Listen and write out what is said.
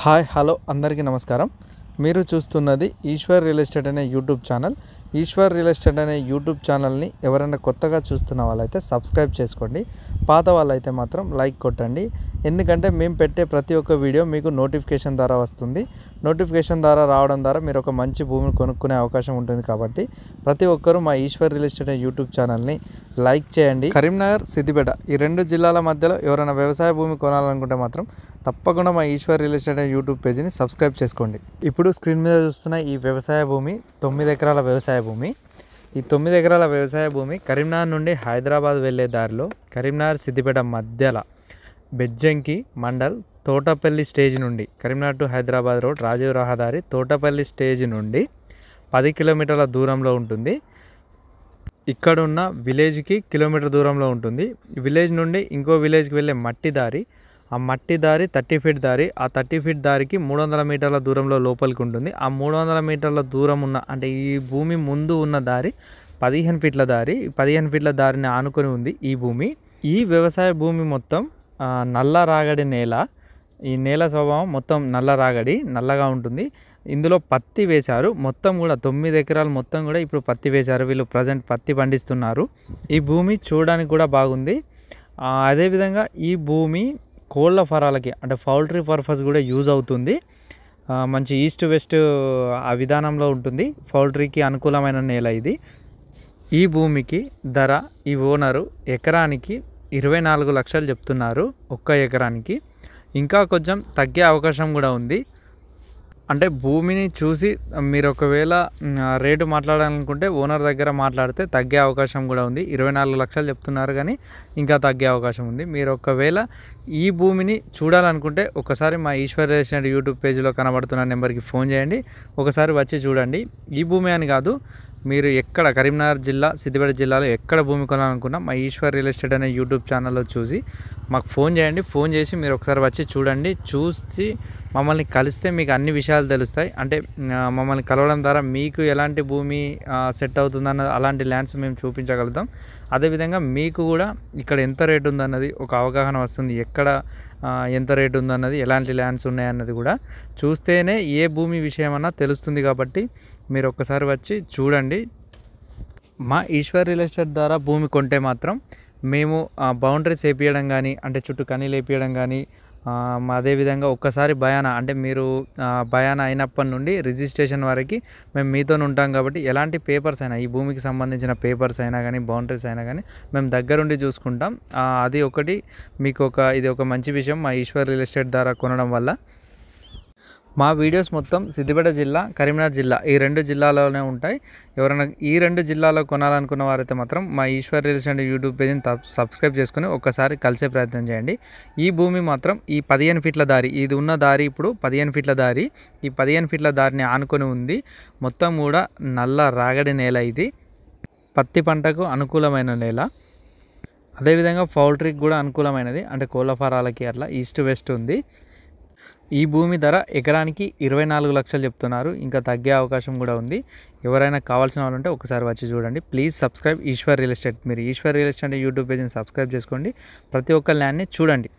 Hi hello అందరికీ నమస్కారం. మీరు చూస్తున్నది ఈశ్వర్ రియల్ ఎస్టేట్ అనే YouTube channel. Eshwar real estate అనే యూట్యూబ్ ఛానల్ని ఎవరైనా కొత్తగా చూస్తున్న వాళ్ళైతే సబ్స్క్రైబ్ చేసుకోండి. పాత వాళ్ళైతే మాత్రం లైక్ కొట్టండి. ఎందుకంటే మేము పెట్టే ప్రతి ఒక్క వీడియో మీకు నోటిఫికేషన్ ద్వారా వస్తుంది. నోటిఫికేషన్ ద్వారా రావడం ద్వారా మీరు ఒక మంచి భూమిని కొనుక్కునే అవకాశం ఉంటుంది. కాబట్టి ప్రతి ఒక్కరూ మా ఈశ్వర్ రియల్ ఎస్టేట్ అనే యూట్యూబ్ ఛానల్ని లైక్ చేయండి. కరీంనగర్, సిద్దిపేట ఈ రెండు జిల్లాల మధ్యలో ఎవరైనా వ్యవసాయ భూమి కొనాలనుకుంటే మాత్రం తప్పకుండా మా ఈశ్వర్ రియల్ ఎస్టేట్ అనే యూట్యూబ్ పేజీని సబ్స్క్రైబ్ చేసుకోండి. ఇప్పుడు స్క్రీన్ మీద చూస్తున్న ఈ వ్యవసాయ భూమి 9 ఎకరాల వ్యవసాయ భూమి. ఈ 9 ఎకరాల వ్యవసాయ భూమి కరీంనగర్ నుండి హైదరాబాద్ వెళ్ళే దారిలో కరీంనగర్ సిద్దిపేట మధ్యలో బెజ్జంకి మండల్ తోటపల్లి స్టేజ్ నుండి కరీంనగర్ టు హైదరాబాద్ రోడ్ రాజీవ్ రహదారి తోటపల్లి స్టేజ్ నుండి 10 కిలోమీటర్ల దూరంలో ఉంటుంది. ఇక్కడున్న విలేజ్కి కిలోమీటర్ దూరంలో ఉంటుంది. ఈ విలేజ్ నుండి ఇంకో విలేజ్కి వెళ్ళే మట్టి దారి, ఆ మట్టి దారి 30 ఫీట్ దారి, ఆ 30 ఫీట్ దారికి 300 మీటర్ల దూరంలో లోపలికి ఉంటుంది. ఆ 300 మీటర్ల దూరం ఉన్న అంటే ఈ భూమి ముందు ఉన్న దారి 15 ఫీట్ల దారి. 15 ఫీట్ల దారిని ఆనుకొని ఉంది ఈ భూమి. ఈ వ్యవసాయ భూమి మొత్తం నల్ల రాగడి నేల. ఈ నేల స్వభావం మొత్తం నల్ల రాగడి, నల్లగా ఉంటుంది. ఇందులో పత్తి వేశారు. మొత్తం కూడా 9 ఎకరాలు మొత్తం కూడా ఇప్పుడు పత్తి వేశారు. వీళ్ళు ప్రజెంట్ పత్తి పండిస్తున్నారు. ఈ భూమి చూడడానికి కూడా బాగుంది. అదేవిధంగా ఈ భూమి కోళ్ళ ఫరాలకి అంటే పౌల్ట్రీ పర్పస్ కూడా యూజ్ అవుతుంది. మంచి ఈస్ట్ వెస్ట్ ఆ విధానంలో ఉంటుంది. పౌల్ట్రీకి అనుకూలమైన నేల ఇది. ఈ భూమికి ధర ఈ ఓనరు ఎకరానికి 24 లక్షలు చెప్తున్నారు. ఒక్క ఎకరానికి. ఇంకా కొంచెం తగ్గే అవకాశం కూడా ఉంది. అంటే భూమిని చూసి మీరు ఒకవేళ రేటు మాట్లాడాలనుకుంటే ఓనర్ దగ్గర మాట్లాడితే తగ్గే అవకాశం కూడా ఉంది. 24 లక్షలు చెప్తున్నారు కానీ ఇంకా తగ్గే అవకాశం ఉంది. మీరు ఒకవేళ ఈ భూమిని చూడాలనుకుంటే ఒకసారి మా ఈశ్వర్ రియల్ ఎస్టేట్ యూట్యూబ్ పేజీలో కనబడుతున్న నెంబర్కి ఫోన్ చేయండి. ఒకసారి వచ్చి చూడండి. ఈ భూమి అని కాదు, మీరు ఎక్కడ కరీంనగర్ జిల్లా, సిద్దిపేట జిల్లాలో ఎక్కడ భూమి కొనాలనుకున్నా మా ఈశ్వర్ రియల్ ఎస్టేట్ అనే యూట్యూబ్ ఛానల్లో చూసి మాకు ఫోన్ చేయండి. ఫోన్ చేసి మీరు ఒకసారి వచ్చి చూడండి. చూసి మమ్మల్ని కలిస్తే మీకు అన్ని విషయాలు తెలుస్తాయి. అంటే మమ్మల్ని కలవడం ద్వారా మీకు ఎలాంటి భూమి సెట్ అవుతుందన్న అలాంటి ల్యాండ్స్ మేము చూపించగలుగుతాం. అదేవిధంగా మీకు కూడా ఇక్కడ ఎంత రేటు ఉందన్నది ఒక అవగాహన వస్తుంది. ఎక్కడ ఎంత రేటు ఉందన్నది, ఎలాంటి ల్యాండ్స్ ఉన్నాయన్నది కూడా చూస్తేనే ఏ భూమి విషయమన్నా తెలుస్తుంది. కాబట్టి మీరు ఒక్కసారి వచ్చి చూడండి. మా ఈశ్వర్ రియల్ ఎస్టేట్ ద్వారా భూమి కొంటే మాత్రం మేము బౌండరీస్ వేపించడం కానీ, అంటే చుట్టూ కనీలు వేపించడం కానీ, అదేవిధంగా ఒక్కసారి బయానా అంటే మీరు బయానా అయినప్పటి నుండి రిజిస్ట్రేషన్ వరకు మేము మీతో ఉంటాం. కాబట్టి ఎలాంటి పేపర్స్ అయినా, ఈ భూమికి సంబంధించిన పేపర్స్ అయినా కానీ, బౌండరీస్ అయినా కానీ మేము దగ్గరుండి చూసుకుంటాం. అది ఒకటి మీకు ఇది ఒక మంచి విషయం మా ఈశ్వర్ రియల్ ఎస్టేట్ ద్వారా కొనడం వల్ల. మా వీడియోస్ మొత్తం సిద్దిపేట జిల్లా, కరీంనగర్ జిల్లా ఈ రెండు జిల్లాలోనే ఉంటాయి. ఎవరైనా ఈ రెండు జిల్లాలో కొనాలనుకున్న వారైతే మాత్రం మా ఈశ్వర్ రియల్ ఎస్టేట్ యూట్యూబ్ పేజ్ని సబ్స్క్రైబ్ చేసుకుని ఒక్కసారి కలిసే ప్రయత్నం చేయండి. ఈ భూమి మాత్రం ఈ 15 ఫీట్ల దారి, ఇది ఉన్న దారి ఇప్పుడు 15 ఫీట్ల దారి. ఈ 15 ఫీట్ల దారిని ఆనుకొని ఉంది. మొత్తం కూడా నల్ల రాగడి నేల. ఇది పత్తి పంటకు అనుకూలమైన నేల. అదేవిధంగా పౌల్ట్రీకి కూడా అనుకూలమైనది. అంటే కోళ్ళ ఫారాలకి అట్లా ఈస్ట్ వెస్ట్ ఉంది. ఈ భూమి ధర ఎకరానికి 24 లక్షలు చెప్తున్నారు. ఇంకా తగ్గే అవకాశం కూడా ఉంది. ఎవరైనా కావాల్సిన వాళ్ళు ఉంటే ఒకసారి వచ్చి చూడండి. Please subscribe Eshwar real estate. మీరు ఈశ్వర్ రియల్ ఎస్టేట్ యూట్యూబ్ పేజ్ని సబ్స్క్రైబ్ చేసుకోండి. ప్రతి ఒక్క ల్యాండ్ని చూడండి.